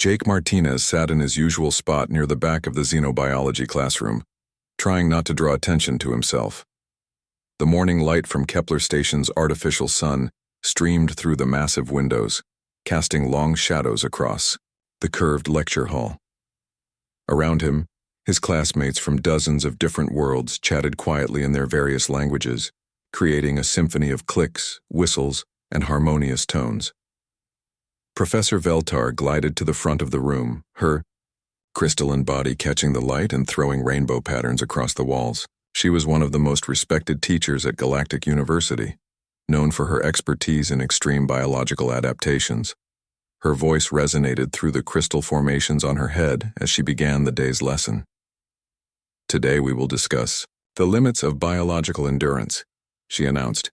Jake Martinez sat in his usual spot near the back of the xenobiology classroom, trying not to draw attention to himself. The morning light from Kepler Station's artificial sun streamed through the massive windows, casting long shadows across the curved lecture hall. Around him, his classmates from dozens of different worlds chatted quietly in their various languages, creating a symphony of clicks, whistles, and harmonious tones. Professor Veltar glided to the front of the room, her crystalline body catching the light and throwing rainbow patterns across the walls. She was one of the most respected teachers at Galactic University, known for her expertise in extreme biological adaptations. Her voice resonated through the crystal formations on her head as she began the day's lesson. Today we will discuss the limits of biological endurance, she announced,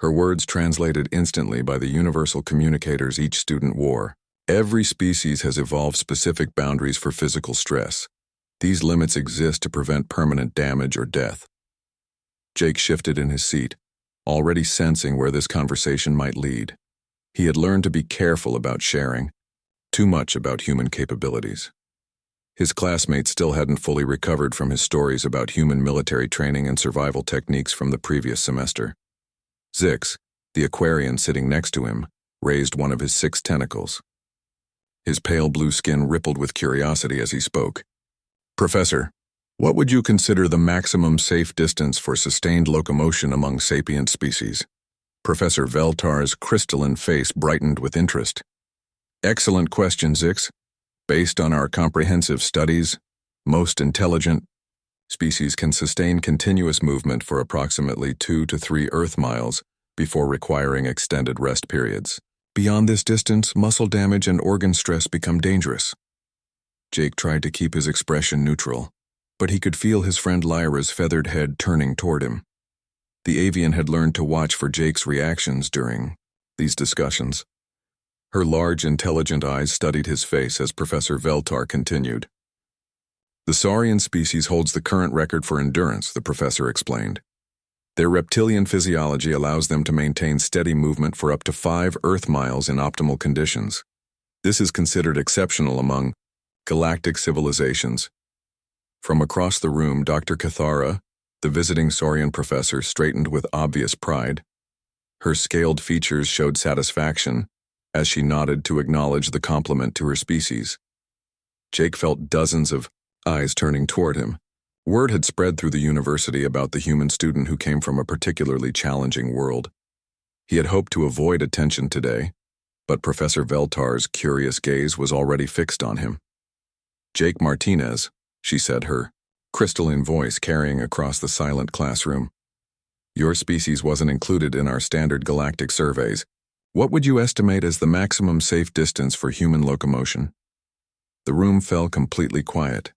her words translated instantly by the universal communicators each student wore. Every species has evolved specific boundaries for physical stress. These limits exist to prevent permanent damage or death. Jake shifted in his seat, already sensing where this conversation might lead. He had learned to be careful about sharing too much about human capabilities. His classmates still hadn't fully recovered from his stories about human military training and survival techniques from the previous semester. Zix, the Aquarian sitting next to him, raised one of his 6 tentacles. His pale blue skin rippled with curiosity as he spoke. Professor, what would you consider the maximum safe distance for sustained locomotion among sapient species? Professor Veltar's crystalline face brightened with interest. Excellent question, Zix. Based on our comprehensive studies, most intelligent species can sustain continuous movement for approximately 2 to 3 Earth miles before requiring extended rest periods. Beyond this distance, muscle damage and organ stress become dangerous. Jake tried to keep his expression neutral, but he could feel his friend Lyra's feathered head turning toward him. The avian had learned to watch for Jake's reactions during these discussions. Her large, intelligent eyes studied his face as Professor Veltar continued. The saurian species holds the current record for endurance, the professor explained. Their reptilian physiology allows them to maintain steady movement for up to 5 Earth miles in optimal conditions. This is considered exceptional among galactic civilizations. From across the room, Dr. Cathara, the visiting saurian professor, straightened with obvious pride. Her scaled features showed satisfaction as she nodded to acknowledge the compliment to her species. Jake felt dozens of eyes turning toward him. Word had spread through the university about the human student who came from a particularly challenging world. He had hoped to avoid attention today, but Professor Veltar's curious gaze was already fixed on him. Jake Martinez, she said, her crystalline voice carrying across the silent classroom. Your species wasn't included in our standard galactic surveys. What would you estimate as the maximum safe distance for human locomotion? The room fell completely quiet.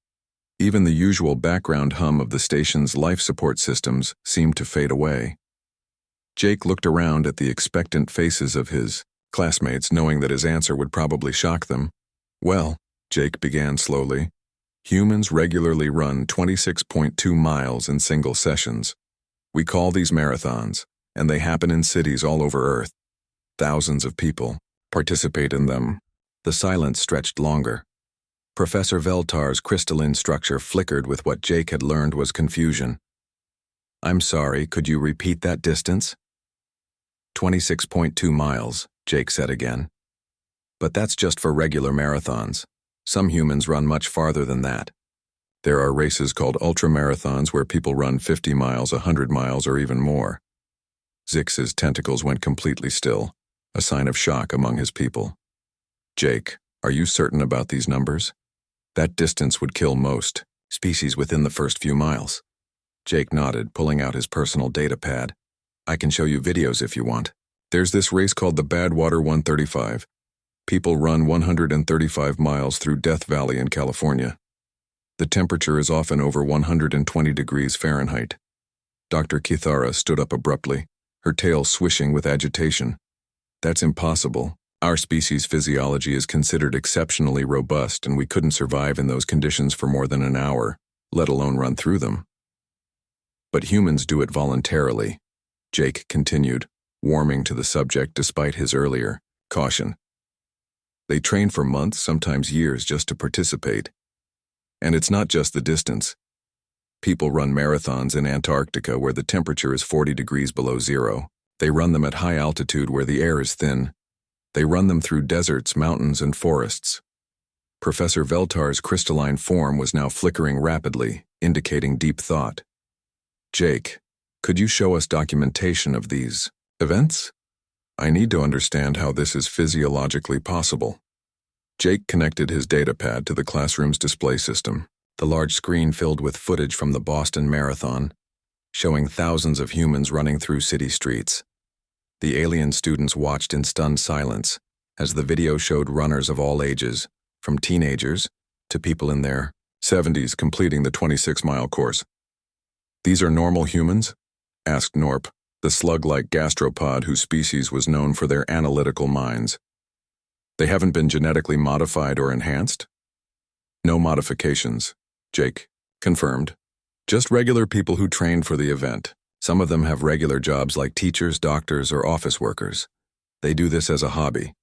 Even the usual background hum of the station's life support systems seemed to fade away. Jake looked around at the expectant faces of his classmates, knowing that his answer would probably shock them. Well, Jake began slowly, humans regularly run 26.2 miles in single sessions. We call these marathons, and they happen in cities all over Earth. Thousands of people participate in them. The silence stretched longer. Professor Veltar's crystalline structure flickered with what Jake had learned was confusion. I'm sorry, could you repeat that distance? 26.2 miles, Jake said again. But that's just for regular marathons. Some humans run much farther than that. There are races called ultramarathons where people run 50 miles, 100 miles, or even more. Zix's tentacles went completely still, a sign of shock among his people. Jake, are you certain about these numbers? That distance would kill most species within the first few miles. Jake nodded, pulling out his personal data pad. I can show you videos if you want. There's this race called the Badwater 135. People run 135 miles through Death Valley in California. The temperature is often over 120 degrees Fahrenheit. Dr. Kithara stood up abruptly, her tail swishing with agitation. That's impossible. Our species' physiology is considered exceptionally robust, and we couldn't survive in those conditions for more than an hour, let alone run through them. But humans do it voluntarily, Jake continued, warming to the subject despite his earlier caution. They train for months, sometimes years, just to participate. And it's not just the distance. People run marathons in Antarctica where the temperature is 40 degrees below zero. They run them at high altitude where the air is thin. They run them through deserts, mountains, and forests. Professor Veltar's crystalline form was now flickering rapidly, indicating deep thought. Jake, could you show us documentation of these events? I need to understand how this is physiologically possible. Jake connected his datapad to the classroom's display system, the large screen filled with footage from the Boston Marathon, showing thousands of humans running through city streets. The alien students watched in stunned silence as the video showed runners of all ages, from teenagers to people in their 70s completing the 26-mile course. These are normal humans? Asked Norp, the slug-like gastropod whose species was known for their analytical minds. They haven't been genetically modified or enhanced? No modifications, Jake confirmed. Just regular people who trained for the event. Some of them have regular jobs like teachers, doctors, or office workers. They do this as a hobby.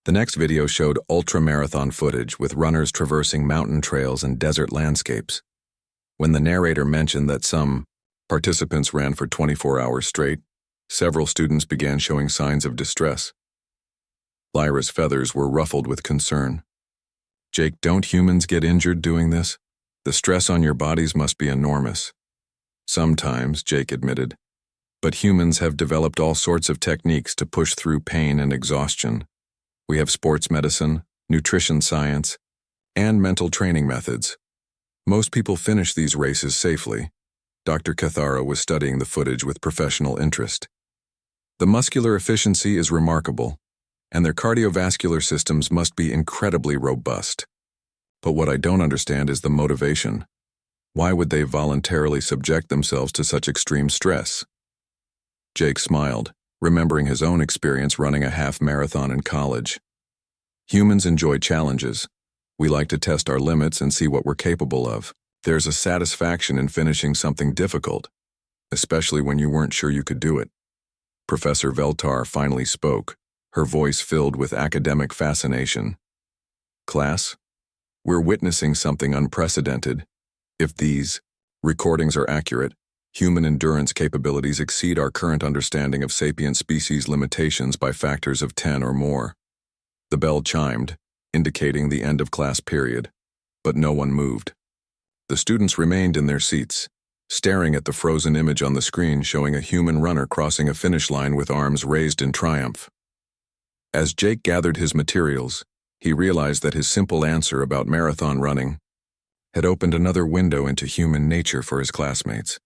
The next video showed ultra-marathon footage with runners traversing mountain trails and desert landscapes. When the narrator mentioned that some participants ran for 24 hours straight, several students began showing signs of distress. Lyra's feathers were ruffled with concern. Jake, don't humans get injured doing this? The stress on your bodies must be enormous. Sometimes, Jake admitted, but humans have developed all sorts of techniques to push through pain and exhaustion. We have sports medicine, nutrition science, and mental training methods. Most people finish these races safely. Dr. Cathara was studying the footage with professional interest. The muscular efficiency is remarkable, and their cardiovascular systems must be incredibly robust. But what I don't understand is the motivation. Why would they voluntarily subject themselves to such extreme stress? Jake smiled, remembering his own experience running a half marathon in college. Humans enjoy challenges. We like to test our limits and see what we're capable of. There's a satisfaction in finishing something difficult, especially when you weren't sure you could do it. Professor Veltar finally spoke, her voice filled with academic fascination. Class, we're witnessing something unprecedented. If these recordings are accurate, human endurance capabilities exceed our current understanding of sapient species limitations by factors of 10 or more. The bell chimed, indicating the end of class period, but no one moved. The students remained in their seats, staring at the frozen image on the screen showing a human runner crossing a finish line with arms raised in triumph. As Jake gathered his materials, he realized that his simple answer about marathon running had opened another window into human nature for his classmates.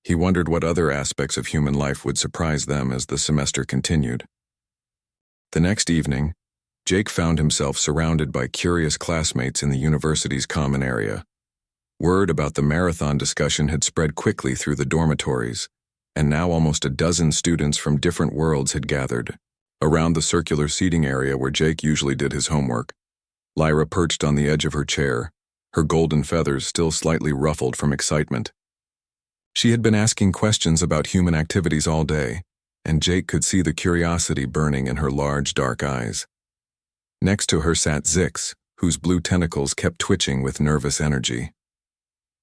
He wondered what other aspects of human life would surprise them as the semester continued. The next evening, Jake found himself surrounded by curious classmates in the university's common area. Word about the marathon discussion had spread quickly through the dormitories, and now almost a dozen students from different worlds had gathered. Around the circular seating area where Jake usually did his homework, Lyra perched on the edge of her chair, her golden feathers still slightly ruffled from excitement. She had been asking questions about human activities all day, and Jake could see the curiosity burning in her large, dark eyes. Next to her sat Zix, whose blue tentacles kept twitching with nervous energy.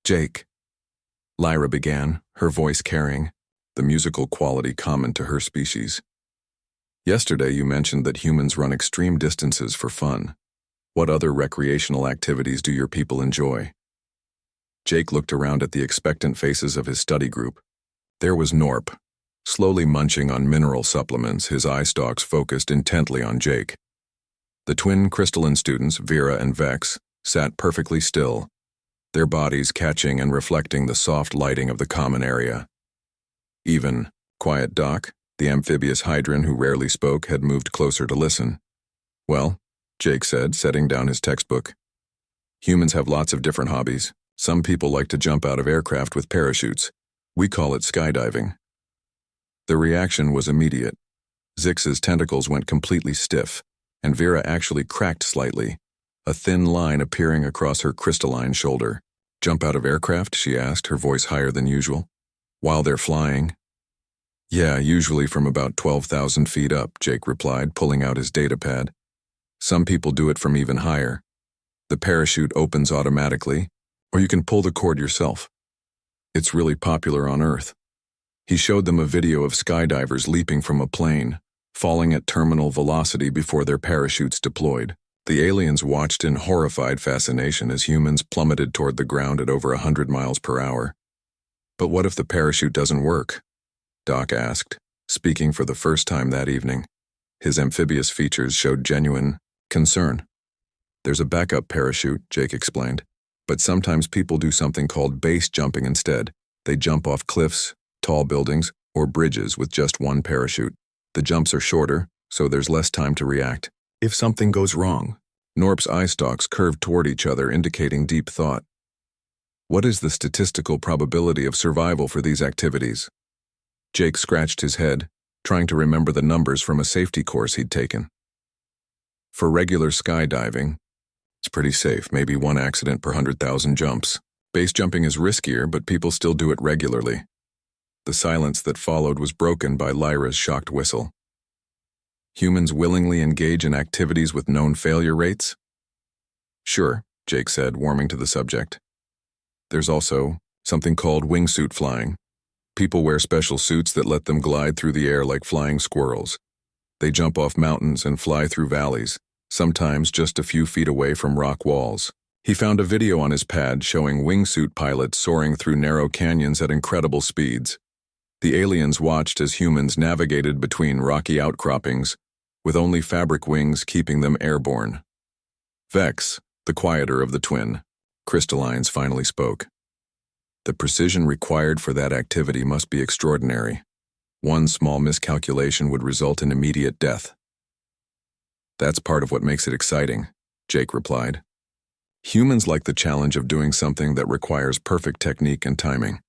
Jake, Lyra began, her voice carrying the musical quality common to her species. Yesterday you mentioned that humans run extreme distances for fun. What other recreational activities do your people enjoy? Jake looked around at the expectant faces of his study group. There was Norp, slowly munching on mineral supplements, his eye stalks focused intently on Jake. The twin crystalline students, Vera and Vex, sat perfectly still, their bodies catching and reflecting the soft lighting of the common area. Even Quiet Doc, the amphibious hydran who rarely spoke, had moved closer to listen. Well, Jake said, setting down his textbook. Humans have lots of different hobbies. Some people like to jump out of aircraft with parachutes. We call it skydiving. The reaction was immediate. Zix's tentacles went completely stiff, and Vera actually cracked slightly, a thin line appearing across her crystalline shoulder. Jump out of aircraft? She asked, her voice higher than usual. While they're flying? Yeah, usually from about 12,000 feet up, Jake replied, pulling out his datapad. Some people do it from even higher. The parachute opens automatically, or you can pull the cord yourself. It's really popular on Earth. He showed them a video of skydivers leaping from a plane, falling at terminal velocity before their parachutes deployed. The aliens watched in horrified fascination as humans plummeted toward the ground at over 100 miles per hour. But what if the parachute doesn't work? Doc asked, speaking for the first time that evening. His amphibious features showed genuine concern. There's a backup parachute, Jake explained, but sometimes people do something called base jumping instead. They jump off cliffs, tall buildings, or bridges with just one parachute. The jumps are shorter, so there's less time to react. If something goes wrong, Norp's eye stalks curved toward each other, indicating deep thought. What is the statistical probability of survival for these activities? Jake scratched his head, trying to remember the numbers from a safety course he'd taken. For regular skydiving, it's pretty safe, maybe 1 accident per 100,000 jumps. Base jumping is riskier, but people still do it regularly. The silence that followed was broken by Lyra's shocked whistle. Humans willingly engage in activities with known failure rates? Sure, Jake said, warming to the subject. There's also something called wingsuit flying. People wear special suits that let them glide through the air like flying squirrels. They jump off mountains and fly through valleys, sometimes just a few feet away from rock walls. He found a video on his pad showing wingsuit pilots soaring through narrow canyons at incredible speeds. The aliens watched as humans navigated between rocky outcroppings, with only fabric wings keeping them airborne. Vex, the quieter of the twin, crystallines, finally spoke. The precision required for that activity must be extraordinary. One small miscalculation would result in immediate death. That's part of what makes it exciting, Jake replied. Humans like the challenge of doing something that requires perfect technique and timing.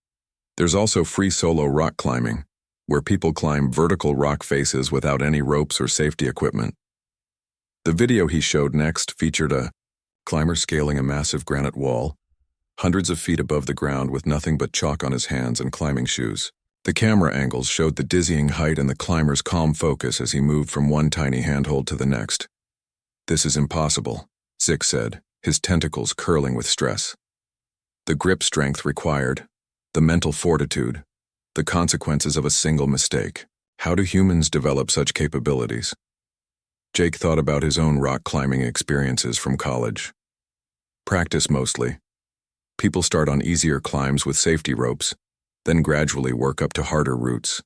There's also free solo rock climbing, where people climb vertical rock faces without any ropes or safety equipment. The video he showed next featured a climber scaling a massive granite wall, hundreds of feet above the ground with nothing but chalk on his hands and climbing shoes. The camera angles showed the dizzying height and the climber's calm focus as he moved from one tiny handhold to the next. This is impossible, Zix said, his tentacles curling with stress. The grip strength required, the mental fortitude, the consequences of a single mistake. How do humans develop such capabilities? Jake thought about his own rock climbing experiences from college. Practice mostly. People start on easier climbs with safety ropes, then gradually work up to harder routes.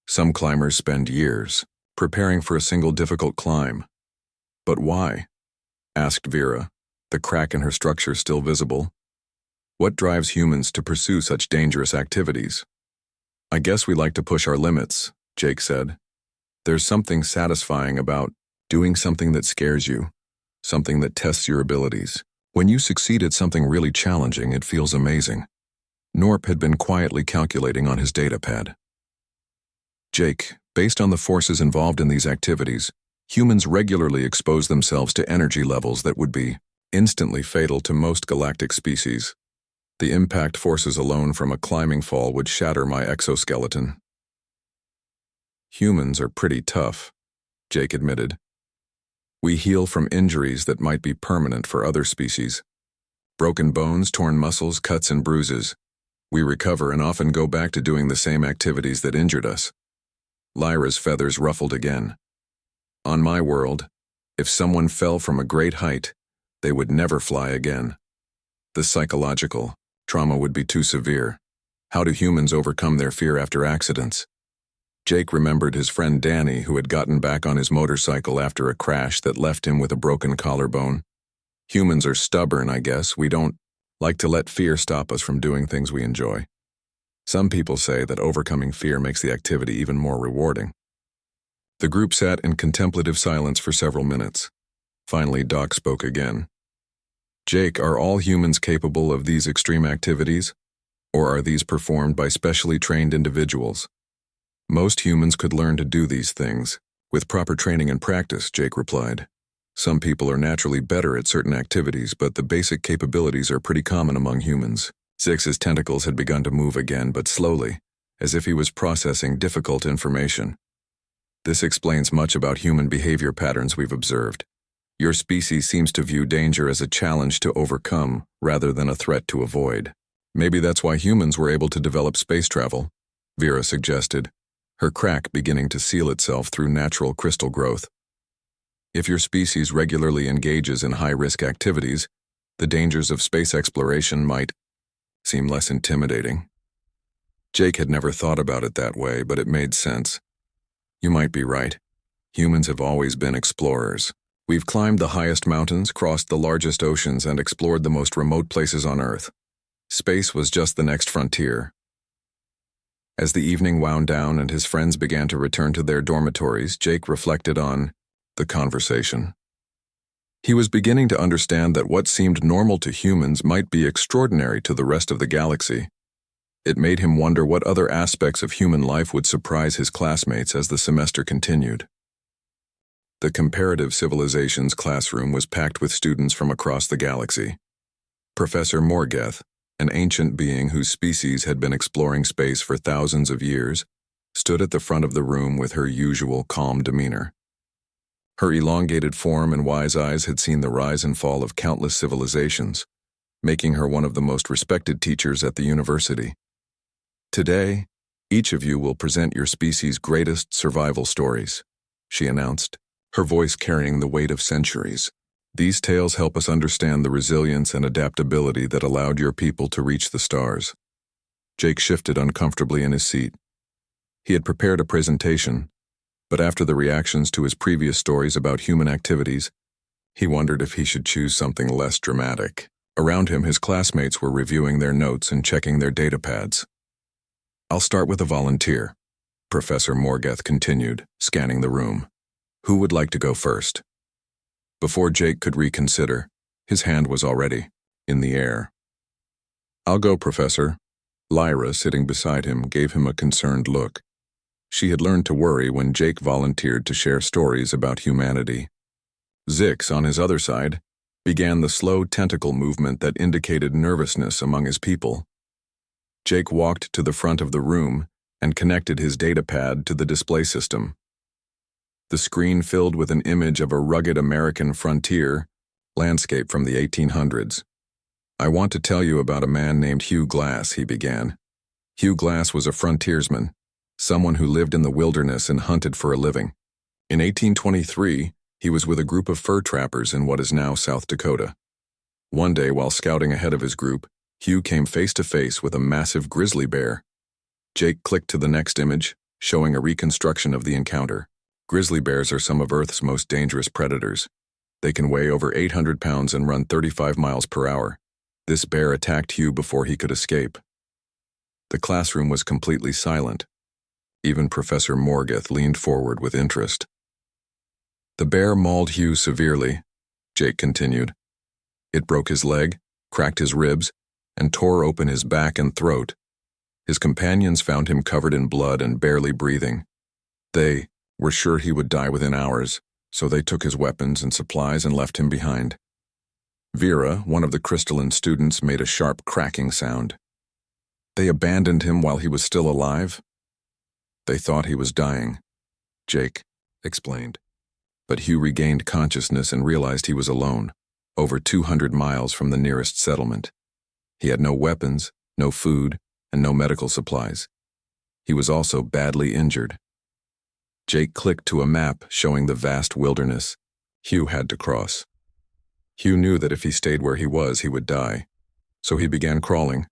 Some climbers spend years preparing for a single difficult climb. But why? Asked Vera, the crack in her structure still visible. What drives humans to pursue such dangerous activities? I guess we like to push our limits, Jake said. There's something satisfying about doing something that scares you, something that tests your abilities. When you succeed at something really challenging, it feels amazing. Norp had been quietly calculating on his datapad. Jake, based on the forces involved in these activities, humans regularly expose themselves to energy levels that would be instantly fatal to most galactic species. The impact forces alone from a climbing fall would shatter my exoskeleton. Humans are pretty tough, Jake admitted. We heal from injuries that might be permanent for other species. Broken bones, torn muscles, cuts and bruises. We recover and often go back to doing the same activities that injured us. Lyra's feathers ruffled again. On my world, if someone fell from a great height, they would never fly again. The psychological trauma would be too severe. How do humans overcome their fear after accidents? Jake remembered his friend Danny, who had gotten back on his motorcycle after a crash that left him with a broken collarbone. Humans are stubborn, I guess. We don't like to let fear stop us from doing things we enjoy. Some people say that overcoming fear makes the activity even more rewarding. The group sat in contemplative silence for several minutes. Finally, Doc spoke again. Jake, are all humans capable of these extreme activities? Or are these performed by specially trained individuals? Most humans could learn to do these things, with proper training and practice, Jake replied. Some people are naturally better at certain activities, but the basic capabilities are pretty common among humans. Zix's tentacles had begun to move again, but slowly, as if he was processing difficult information. This explains much about human behavior patterns we've observed. Your species seems to view danger as a challenge to overcome rather than a threat to avoid. Maybe that's why humans were able to develop space travel, Vera suggested, her crack beginning to seal itself through natural crystal growth. If your species regularly engages in high-risk activities, the dangers of space exploration might seem less intimidating. Jake had never thought about it that way, but it made sense. You might be right. Humans have always been explorers. We've climbed the highest mountains, crossed the largest oceans, and explored the most remote places on Earth. Space was just the next frontier. As the evening wound down and his friends began to return to their dormitories, Jake reflected on the conversation. He was beginning to understand that what seemed normal to humans might be extraordinary to the rest of the galaxy. It made him wonder what other aspects of human life would surprise his classmates as the semester continued. The Comparative Civilizations classroom was packed with students from across the galaxy. Professor Morgeth, an ancient being whose species had been exploring space for thousands of years, stood at the front of the room with her usual calm demeanor. Her elongated form and wise eyes had seen the rise and fall of countless civilizations, making her one of the most respected teachers at the university. Today, each of you will present your species' greatest survival stories, she announced, her voice carrying the weight of centuries. These tales help us understand the resilience and adaptability that allowed your people to reach the stars. Jake shifted uncomfortably in his seat. He had prepared a presentation, but after the reactions to his previous stories about human activities, he wondered if he should choose something less dramatic. Around him, his classmates were reviewing their notes and checking their datapads. "I'll start with a volunteer," Professor Morgeth continued, scanning the room. "Who would like to go first?" Before Jake could reconsider, his hand was already in the air. "I'll go, Professor." Lyra, sitting beside him, gave him a concerned look. She had learned to worry when Jake volunteered to share stories about humanity. Zix, on his other side, began the slow tentacle movement that indicated nervousness among his people. Jake walked to the front of the room and connected his datapad to the display system. The screen filled with an image of a rugged American frontier landscape from the 1800s. "I want to tell you about a man named Hugh Glass," he began. Hugh Glass was a frontiersman, someone who lived in the wilderness and hunted for a living. In 1823, he was with a group of fur trappers in what is now South Dakota. One day, while scouting ahead of his group, Hugh came face to face with a massive grizzly bear. Jake clicked to the next image, showing a reconstruction of the encounter. Grizzly bears are some of Earth's most dangerous predators. They can weigh over 800 pounds and run 35 miles per hour. This bear attacked Hugh before he could escape. The classroom was completely silent. Even Professor Morgeth leaned forward with interest. "The bear mauled Hugh severely," Jake continued. "It broke his leg, cracked his ribs, and tore open his back and throat. His companions found him covered in blood and barely breathing. They were sure he would die within hours, so they took his weapons and supplies and left him behind." Vera, one of the crystalline students, made a sharp cracking sound. "They abandoned him while he was still alive?" "They thought he was dying," Jake explained. But Hugh regained consciousness and realized he was alone, over 200 miles from the nearest settlement. He had no weapons, no food, and no medical supplies. He was also badly injured. Jake clicked to a map showing the vast wilderness Hugh had to cross. Hugh knew that if he stayed where he was, he would die. So he began crawling.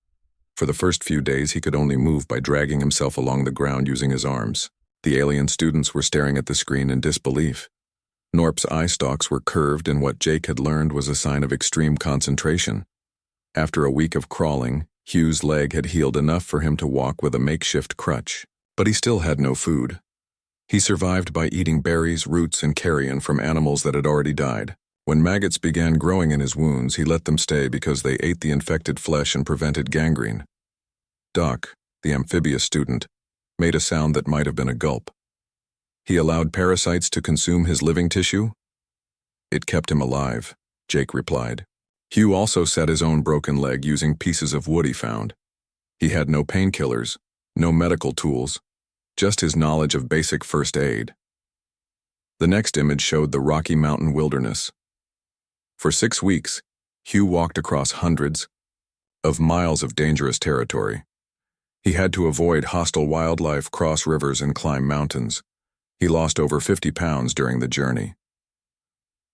For the first few days, he could only move by dragging himself along the ground using his arms. The alien students were staring at the screen in disbelief. Norp's eye stalks were curved in what Jake had learned was a sign of extreme concentration. After a week of crawling, Hugh's leg had healed enough for him to walk with a makeshift crutch, but he still had no food. He survived by eating berries, roots, and carrion from animals that had already died. When maggots began growing in his wounds, he let them stay because they ate the infected flesh and prevented gangrene. Doc, the amphibious student, made a sound that might have been a gulp. He allowed parasites to consume his living tissue? It kept him alive, Jake replied. Hugh also set his own broken leg using pieces of wood he found. He had no painkillers, no medical tools, just his knowledge of basic first aid. The next image showed the Rocky Mountain wilderness, For 6 weeks, Hugh walked across hundreds of miles of dangerous territory. He had to avoid hostile wildlife, cross rivers, and climb mountains. He lost over 50 pounds during the journey.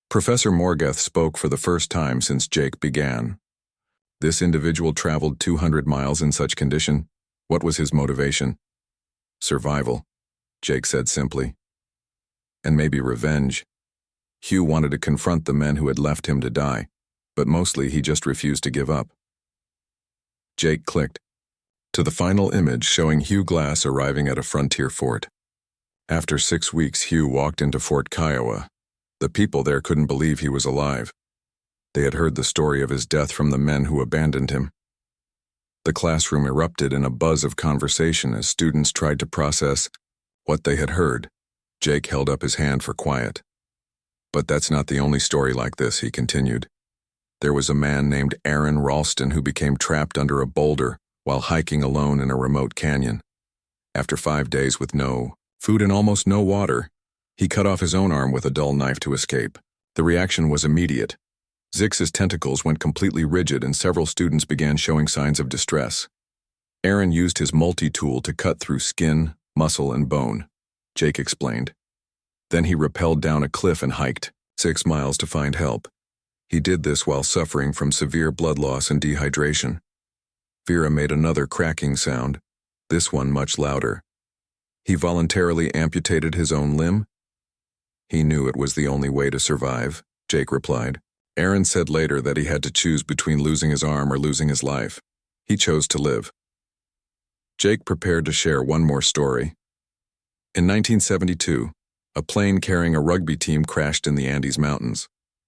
Professor Morgeth spoke for the first time since Jake began. This individual traveled 200 miles in such condition. What was his motivation? Survival, Jake said simply. And maybe revenge. Hugh wanted to confront the men who had left him to die, but mostly he just refused to give up. Jake clicked to the final image showing Hugh Glass arriving at a frontier fort. After 6 weeks, Hugh walked into Fort Kiowa. The people there couldn't believe he was alive. They had heard the story of his death from the men who abandoned him. The classroom erupted in a buzz of conversation as students tried to process what they had heard. Jake held up his hand for quiet. But that's not the only story like this, he continued. There was a man named Aaron Ralston who became trapped under a boulder while hiking alone in a remote canyon. After 5 days with no food and almost no water, he cut off his own arm with a dull knife to escape. The reaction was immediate. Zix's tentacles went completely rigid and several students began showing signs of distress. Aaron used his multi-tool to cut through skin, muscle, and bone, Jake explained. Then he rappelled down a cliff and hiked 6 miles to find help. He did this while suffering from severe blood loss and dehydration. Vera made another cracking sound, this one much louder. He voluntarily amputated his own limb? He knew it was the only way to survive, Jake replied. Aaron said later that he had to choose between losing his arm or losing his life. He chose to live. Jake prepared to share one more story. In 1972, a plane carrying a rugby team crashed in the Andes Mountains.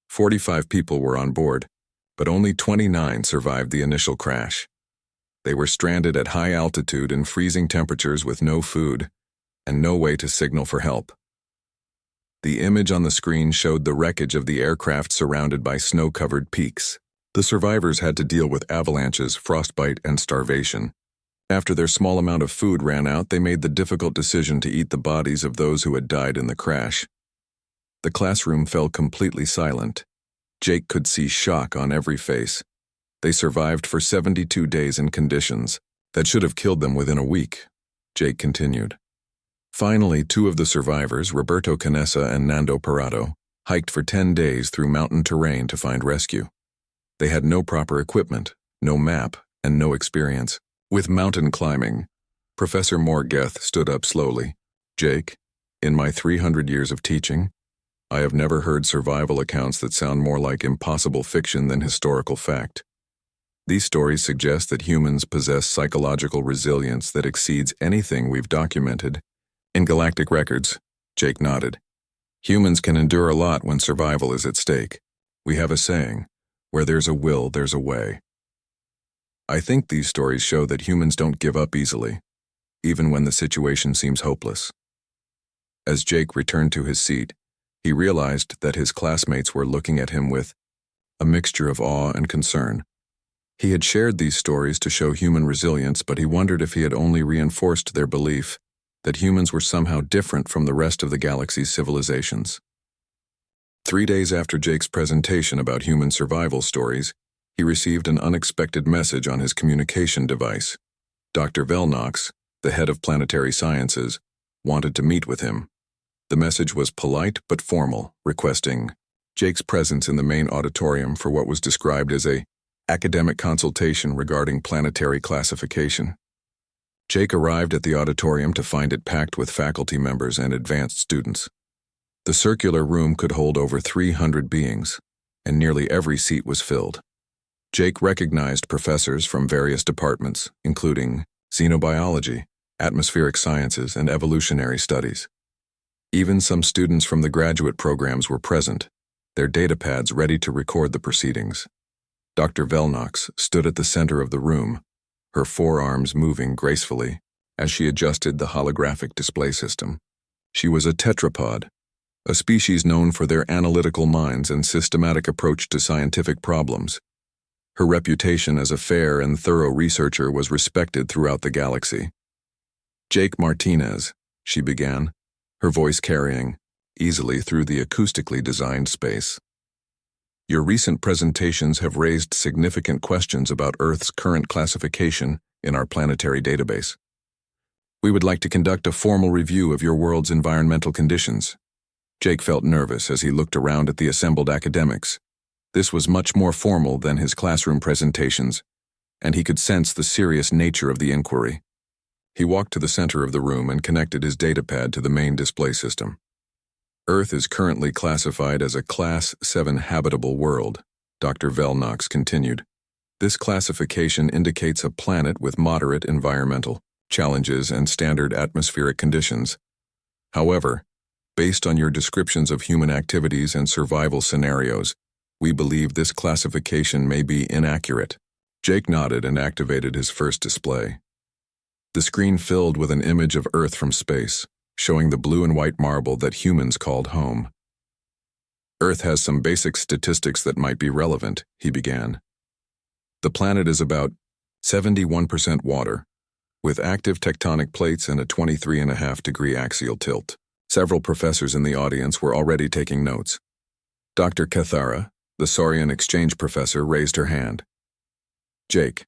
45 people were on board, but only 29 survived the initial crash. They were stranded at high altitude in freezing temperatures with no food and no way to signal for help. The image on the screen showed the wreckage of the aircraft surrounded by snow-covered peaks. The survivors had to deal with avalanches, frostbite, and starvation. After their small amount of food ran out, they made the difficult decision to eat the bodies of those who had died in the crash. The classroom fell completely silent. Jake could see shock on every face. They survived for 72 days in conditions that should have killed them within a week, Jake continued. Finally, 2 of the survivors, Roberto Canessa and Nando Parado, hiked for 10 days through mountain terrain to find rescue. They had no proper equipment, no map, and no experience with mountain climbing. Professor Morgeth stood up slowly. Jake, in my 300 years of teaching, I have never heard survival accounts that sound more like impossible fiction than historical fact. These stories suggest that humans possess psychological resilience that exceeds anything we've documented in galactic records. Jake nodded. Humans can endure a lot when survival is at stake. We have a saying, where there's a will, there's a way. I think these stories show that humans don't give up easily, even when the situation seems hopeless. As Jake returned to his seat, he realized that his classmates were looking at him with a mixture of awe and concern. He had shared these stories to show human resilience, but he wondered if he had only reinforced their belief that humans were somehow different from the rest of the galaxy's civilizations. 3 days after Jake's presentation about human survival stories, he received an unexpected message on his communication device. Dr. Velnox, the head of planetary sciences, wanted to meet with him. The message was polite but formal, requesting Jake's presence in the main auditorium for what was described as a academic consultation regarding planetary classification. Jake arrived at the auditorium to find it packed with faculty members and advanced students. The circular room could hold over 300 beings, and nearly every seat was filled. Jake recognized professors from various departments, including xenobiology, atmospheric sciences, and evolutionary studies. Even some students from the graduate programs were present, their datapads ready to record the proceedings. Dr. Velnox stood at the center of the room, her forearms moving gracefully as she adjusted the holographic display system. She was a tetrapod, a species known for their analytical minds and systematic approach to scientific problems. Her reputation as a fair and thorough researcher was respected throughout the galaxy. Jake Martinez, she began, her voice carrying easily through the acoustically designed space. Your recent presentations have raised significant questions about Earth's current classification in our planetary database. We would like to conduct a formal review of your world's environmental conditions. Jake felt nervous as he looked around at the assembled academics. This was much more formal than his classroom presentations, and he could sense the serious nature of the inquiry. He walked to the center of the room and connected his datapad to the main display system. Earth is currently classified as a Class 7 habitable world, Dr. Velnox continued. This classification indicates a planet with moderate environmental challenges and standard atmospheric conditions. However, based on your descriptions of human activities and survival scenarios, we believe this classification may be inaccurate. Jake nodded and activated his first display. The screen filled with an image of Earth from space, showing the blue and white marble that humans called home. Earth has some basic statistics that might be relevant, he began. The planet is about 71% water, with active tectonic plates and a 23.5-degree axial tilt. Several professors in the audience were already taking notes. Dr. Cathara, the Saurian exchange professor, raised her hand. Jake,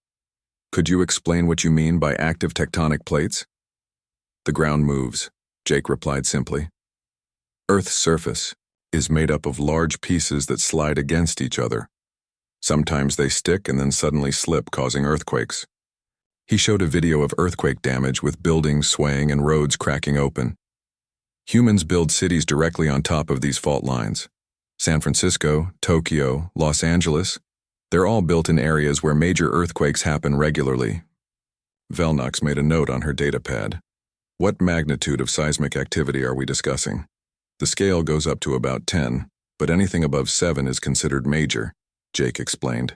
could you explain what you mean by active tectonic plates? The ground moves, Jake replied simply. Earth's surface is made up of large pieces that slide against each other. Sometimes they stick and then suddenly slip, causing earthquakes. He showed a video of earthquake damage with buildings swaying and roads cracking open. Humans build cities directly on top of these fault lines. San Francisco, Tokyo, Los Angeles, they're all built in areas where major earthquakes happen regularly. Velnox made a note on her datapad. What magnitude of seismic activity are we discussing? The scale goes up to about 10, but anything above 7 is considered major, Jake explained.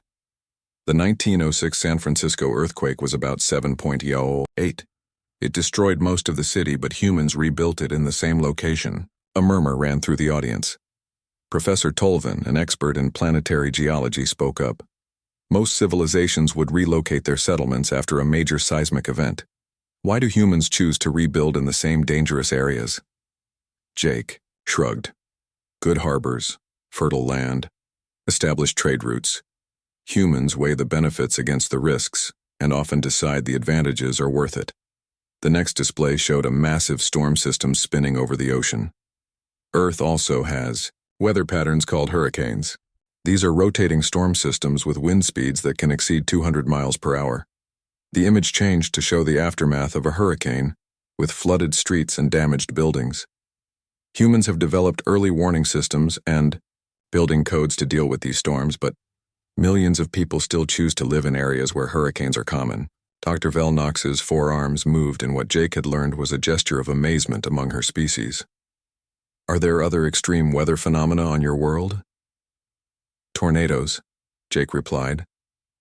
The 1906 San Francisco earthquake was about 7.08. It destroyed most of the city, but humans rebuilt it in the same location. A murmur ran through the audience. Professor Tolvin, an expert in planetary geology, spoke up. Most civilizations would relocate their settlements after a major seismic event. Why do humans choose to rebuild in the same dangerous areas? Jake shrugged. Good harbors, fertile land, established trade routes. Humans weigh the benefits against the risks and often decide the advantages are worth it. The next display showed a massive storm system spinning over the ocean. Earth also has weather patterns called hurricanes. These are rotating storm systems with wind speeds that can exceed 200 miles per hour. The image changed to show the aftermath of a hurricane, with flooded streets and damaged buildings. Humans have developed early warning systems and building codes to deal with these storms, but millions of people still choose to live in areas where hurricanes are common. Dr. Velnox's forearms moved in what Jake had learned was a gesture of amazement among her species. Are there other extreme weather phenomena on your world? Tornadoes, Jake replied,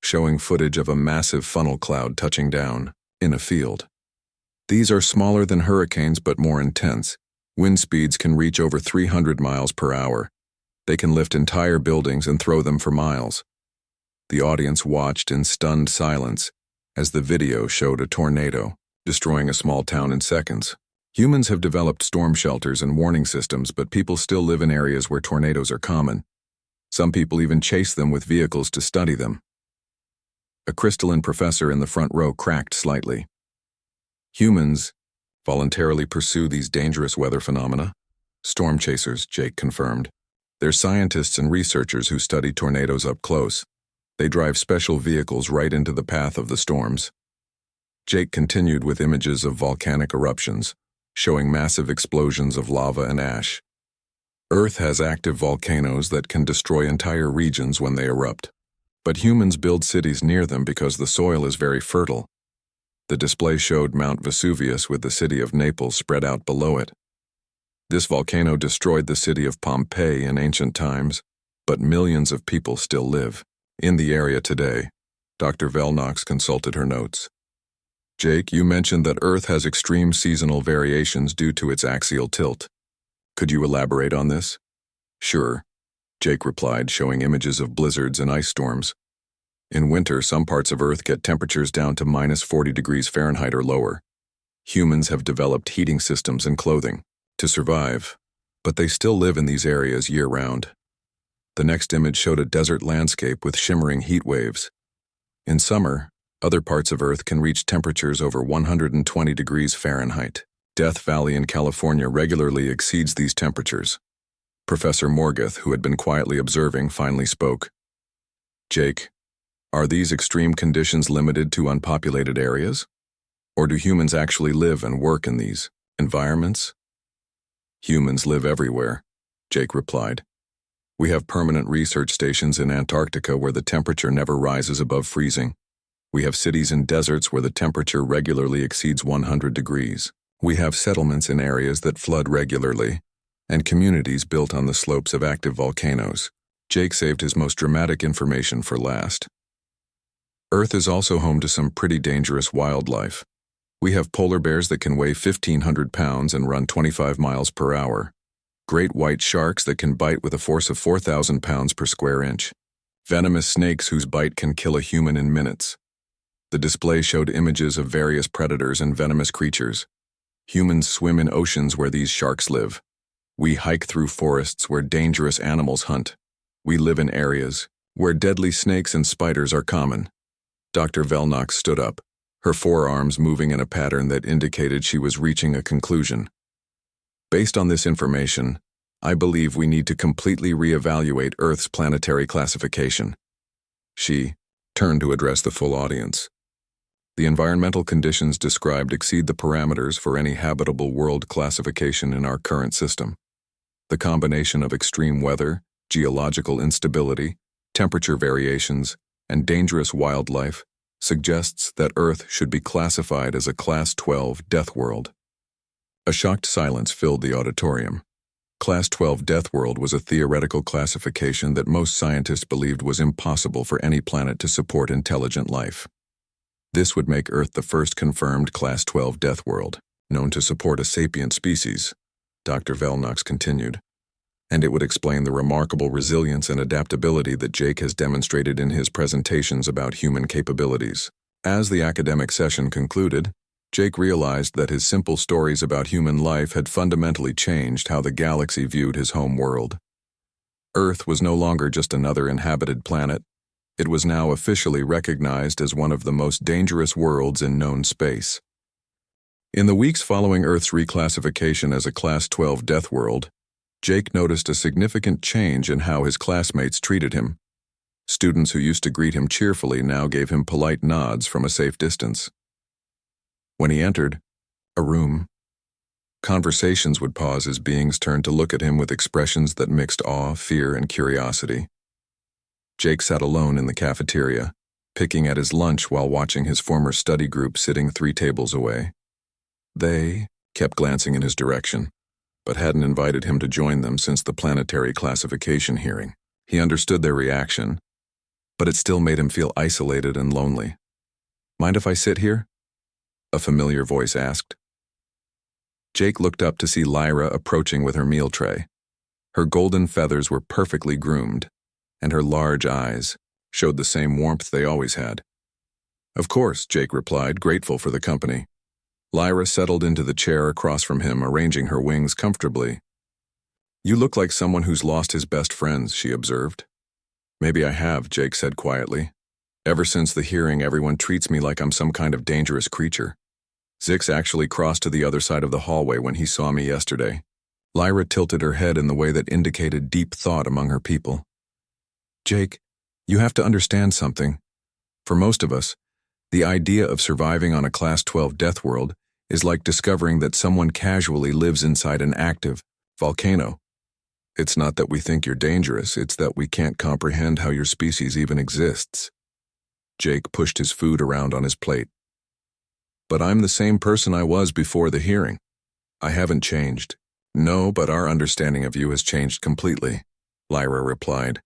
showing footage of a massive funnel cloud touching down in a field. These are smaller than hurricanes but more intense. Wind speeds can reach over 300 miles per hour. They can lift entire buildings and throw them for miles. The audience watched in stunned silence as the video showed a tornado destroying a small town in seconds. Humans have developed storm shelters and warning systems, but people still live in areas where tornadoes are common. Some people even chase them with vehicles to study them. A crystalline professor in the front row cracked slightly. Humans voluntarily pursue these dangerous weather phenomena. Storm chasers, Jake confirmed. They're scientists and researchers who study tornadoes up close. They drive special vehicles right into the path of the storms. Jake continued with images of volcanic eruptions, showing massive explosions of lava and ash. Earth has active volcanoes that can destroy entire regions when they erupt. But humans build cities near them because the soil is very fertile. The display showed Mount Vesuvius with the city of Naples spread out below it. This volcano destroyed the city of Pompeii in ancient times, but millions of people still live in the area today. Dr. Velnox consulted her notes. Jake, you mentioned that Earth has extreme seasonal variations due to its axial tilt. Could you elaborate on this? Sure, Jake replied, showing images of blizzards and ice storms. In winter, some parts of Earth get temperatures down to -40 degrees Fahrenheit or lower. Humans have developed heating systems and clothing to survive, but they still live in these areas year-round. The next image showed a desert landscape with shimmering heat waves. In summer, other parts of Earth can reach temperatures over 120 degrees Fahrenheit. Death Valley in California regularly exceeds these temperatures. Professor Morgeth, who had been quietly observing, finally spoke. Jake, are these extreme conditions limited to unpopulated areas? Or do humans actually live and work in these environments? Humans live everywhere, Jake replied. We have permanent research stations in Antarctica where the temperature never rises above freezing. We have cities in deserts where the temperature regularly exceeds 100 degrees. We have settlements in areas that flood regularly, and communities built on the slopes of active volcanoes. Jake saved his most dramatic information for last. Earth is also home to some pretty dangerous wildlife. We have polar bears that can weigh 1,500 pounds and run 25 miles per hour. Great white sharks that can bite with a force of 4,000 pounds per square inch. Venomous snakes whose bite can kill a human in minutes. The display showed images of various predators and venomous creatures. Humans swim in oceans where these sharks live. We hike through forests where dangerous animals hunt. We live in areas where deadly snakes and spiders are common. Dr. Velnox stood up, her forearms moving in a pattern that indicated she was reaching a conclusion. Based on this information, I believe we need to completely reevaluate Earth's planetary classification. She turned to address the full audience. The environmental conditions described exceed the parameters for any habitable world classification in our current system. The combination of extreme weather, geological instability, temperature variations, and dangerous wildlife suggests that Earth should be classified as a Class 12 death world. A shocked silence filled the auditorium. Class 12 death world was a theoretical classification that most scientists believed was impossible for any planet to support intelligent life. This would make Earth the first confirmed Class 12 death world, known to support a sapient species, Dr. Velnox continued. And it would explain the remarkable resilience and adaptability that Jake has demonstrated in his presentations about human capabilities. As the academic session concluded, Jake realized that his simple stories about human life had fundamentally changed how the galaxy viewed his home world. Earth was no longer just another inhabited planet. It was now officially recognized as one of the most dangerous worlds in known space. In the weeks following Earth's reclassification as a Class 12 death world, Jake noticed a significant change in how his classmates treated him. Students who used to greet him cheerfully now gave him polite nods from a safe distance. When he entered a room, conversations would pause as beings turned to look at him with expressions that mixed awe, fear, and curiosity. Jake sat alone in the cafeteria, picking at his lunch while watching his former study group sitting 3 tables away. They kept glancing in his direction, but hadn't invited him to join them since the planetary classification hearing. He understood their reaction, but it still made him feel isolated and lonely. "Mind if I sit here?" a familiar voice asked. Jake looked up to see Lyra approaching with her meal tray. Her golden feathers were perfectly groomed, and her large eyes showed the same warmth they always had. "Of course," Jake replied, grateful for the company. Lyra settled into the chair across from him, arranging her wings comfortably. "You look like someone who's lost his best friends," she observed. "Maybe I have," Jake said quietly. "Ever since the hearing, everyone treats me like I'm some kind of dangerous creature. Zix actually crossed to the other side of the hallway when he saw me yesterday." Lyra tilted her head in the way that indicated deep thought among her people. "Jake, you have to understand something. For most of us, the idea of surviving on a Class 12 death world is like discovering that someone casually lives inside an active volcano. It's not that we think you're dangerous, it's that we can't comprehend how your species even exists." Jake pushed his food around on his plate. "But I'm the same person I was before the hearing. I haven't changed." "No, but our understanding of you has changed completely," Lyra replied.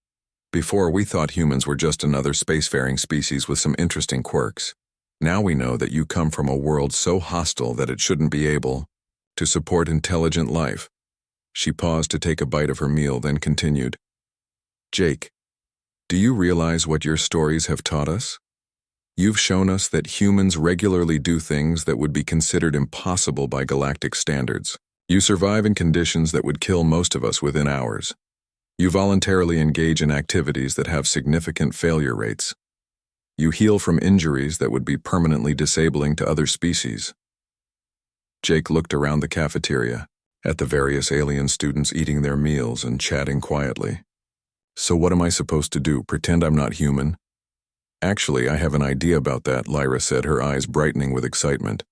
"Before, we thought humans were just another spacefaring species with some interesting quirks. Now we know that you come from a world so hostile that it shouldn't be able to support intelligent life." She paused to take a bite of her meal, then continued. "Jake, do you realize what your stories have taught us? You've shown us that humans regularly do things that would be considered impossible by galactic standards. You survive in conditions that would kill most of us within hours. You voluntarily engage in activities that have significant failure rates. You heal from injuries that would be permanently disabling to other species. Jake looked around the cafeteria, at the various alien students eating their meals and chatting quietly. So what am I supposed to do, pretend I'm not human? Actually, I have an idea about that, Lyra said, her eyes brightening with excitement.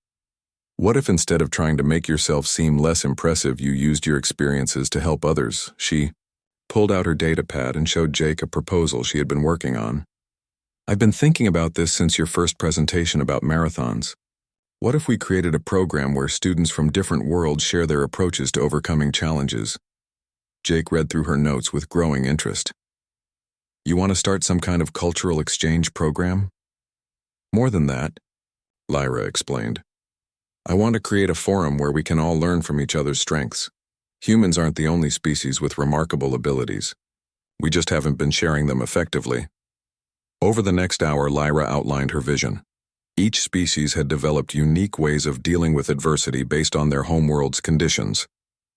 What if instead of trying to make yourself seem less impressive, you used your experiences to help others? She pulled out her datapad and showed Jake a proposal she had been working on. I've been thinking about this since your first presentation about marathons. What if we created a program where students from different worlds share their approaches to overcoming challenges? Jake read through her notes with growing interest. You want to start some kind of cultural exchange program? More than that, Lyra explained. I want to create a forum where we can all learn from each other's strengths. Humans aren't the only species with remarkable abilities. We just haven't been sharing them effectively. Over the next hour, Lyra outlined her vision. Each species had developed unique ways of dealing with adversity based on their homeworld's conditions.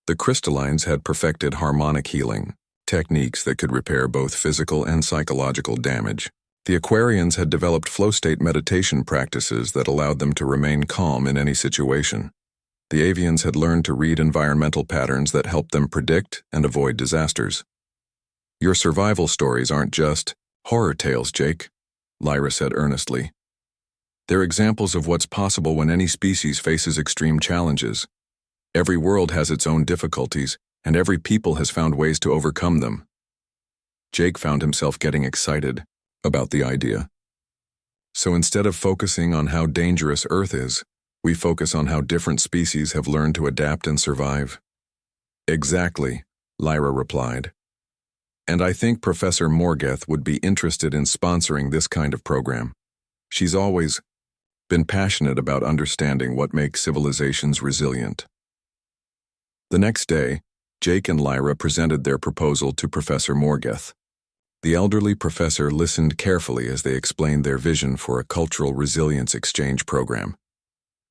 The crystallines had perfected harmonic healing, techniques that could repair both physical and psychological damage. The Aquarians had developed flow-state meditation practices that allowed them to remain calm in any situation. The Avians had learned to read environmental patterns that helped them predict and avoid disasters. Your survival stories aren't just horror tales, Jake, Lyra said earnestly. They're examples of what's possible when any species faces extreme challenges. Every world has its own difficulties, and every people has found ways to overcome them. Jake found himself getting excited about the idea. So instead of focusing on how dangerous Earth is, we focus on how different species have learned to adapt and survive. Exactly, Lyra replied. And I think Professor Morgeth would be interested in sponsoring this kind of program. She's always been passionate about understanding what makes civilizations resilient. The next day, Jake and Lyra presented their proposal to Professor Morgeth. The elderly professor listened carefully as they explained their vision for a cultural resilience exchange program.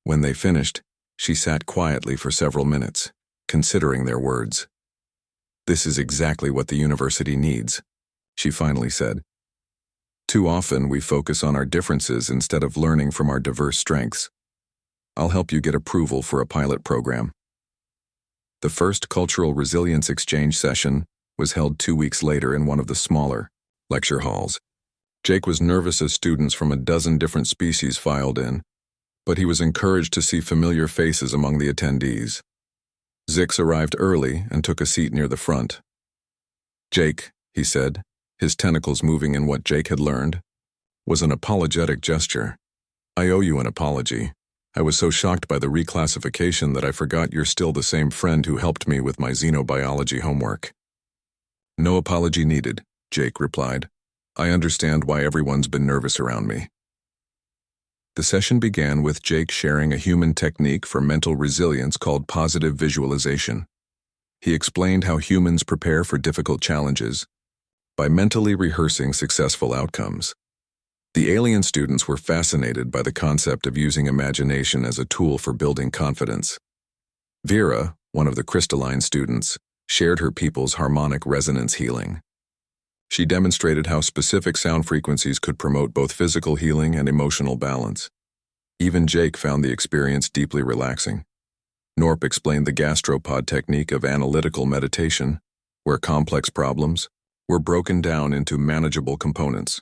When they finished, she sat quietly for several minutes, considering their words. This is exactly what the university needs, she finally said. Too often we focus on our differences instead of learning from our diverse strengths. I'll help you get approval for a pilot program. The first Cultural Resilience Exchange session was held 2 weeks later in one of the smaller lecture halls. Jake was nervous as students from a dozen different species filed in, but he was encouraged to see familiar faces among the attendees. Zix arrived early and took a seat near the front. Jake, he said, his tentacles moving in what Jake had learned, was an apologetic gesture. I owe you an apology. I was so shocked by the reclassification that I forgot you're still the same friend who helped me with my xenobiology homework. No apology needed, Jake replied. I understand why everyone's been nervous around me. The session began with Jake sharing a human technique for mental resilience called positive visualization. He explained how humans prepare for difficult challenges by mentally rehearsing successful outcomes. The alien students were fascinated by the concept of using imagination as a tool for building confidence. Vera, one of the crystalline students, shared her people's harmonic resonance healing. She demonstrated how specific sound frequencies could promote both physical healing and emotional balance. Even Jake found the experience deeply relaxing. Norp explained the gastropod technique of analytical meditation, where complex problems were broken down into manageable components.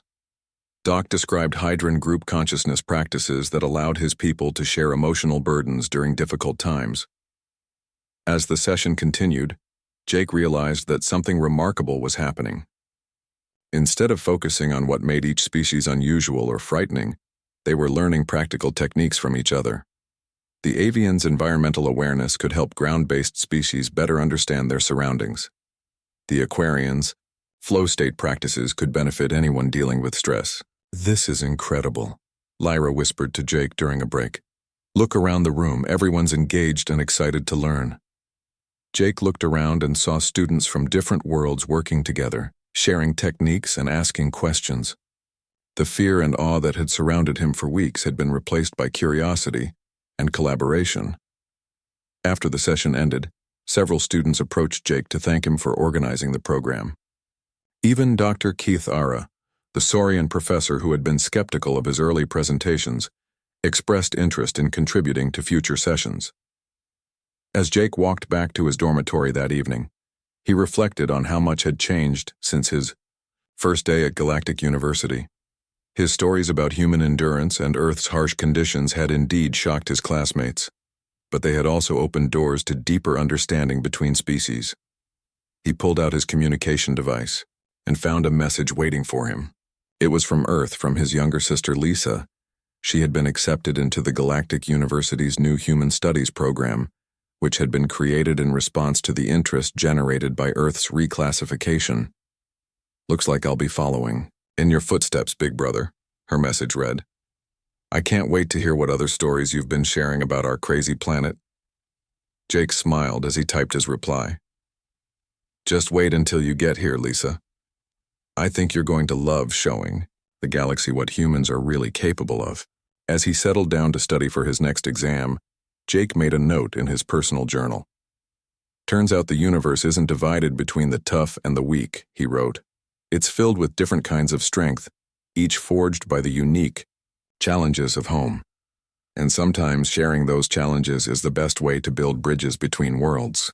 Doc described Hydran group consciousness practices that allowed his people to share emotional burdens during difficult times. As the session continued, Jake realized that something remarkable was happening. Instead of focusing on what made each species unusual or frightening, they were learning practical techniques from each other. The avian's environmental awareness could help ground-based species better understand their surroundings. The Aquarians' flow-state practices could benefit anyone dealing with stress. This is incredible, Lyra whispered to Jake during a break. Look around the room, everyone's engaged and excited to learn. Jake looked around and saw students from different worlds working together, sharing techniques and asking questions. The fear and awe that had surrounded him for weeks had been replaced by curiosity and collaboration. After the session ended, several students approached Jake to thank him for organizing the program. Even Dr. Keith Ara, the Saurian professor who had been skeptical of his early presentations, expressed interest in contributing to future sessions. As Jake walked back to his dormitory that evening, he reflected on how much had changed since his first day at Galactic University. His stories about human endurance and Earth's harsh conditions had indeed shocked his classmates, but they had also opened doors to deeper understanding between species. He pulled out his communication device and found a message waiting for him. It was from Earth, from his younger sister Lisa. She had been accepted into the Galactic University's new Human Studies program, which had been created in response to the interest generated by Earth's reclassification. "Looks like I'll be following in your footsteps, big brother," her message read. "I can't wait to hear what other stories you've been sharing about our crazy planet." Jake smiled as he typed his reply. "Just wait until you get here, Lisa. I think you're going to love showing the galaxy what humans are really capable of." As he settled down to study for his next exam, Jake made a note in his personal journal. "Turns out the universe isn't divided between the tough and the weak," he wrote. "It's filled with different kinds of strength, each forged by the unique challenges of home. And sometimes sharing those challenges is the best way to build bridges between worlds."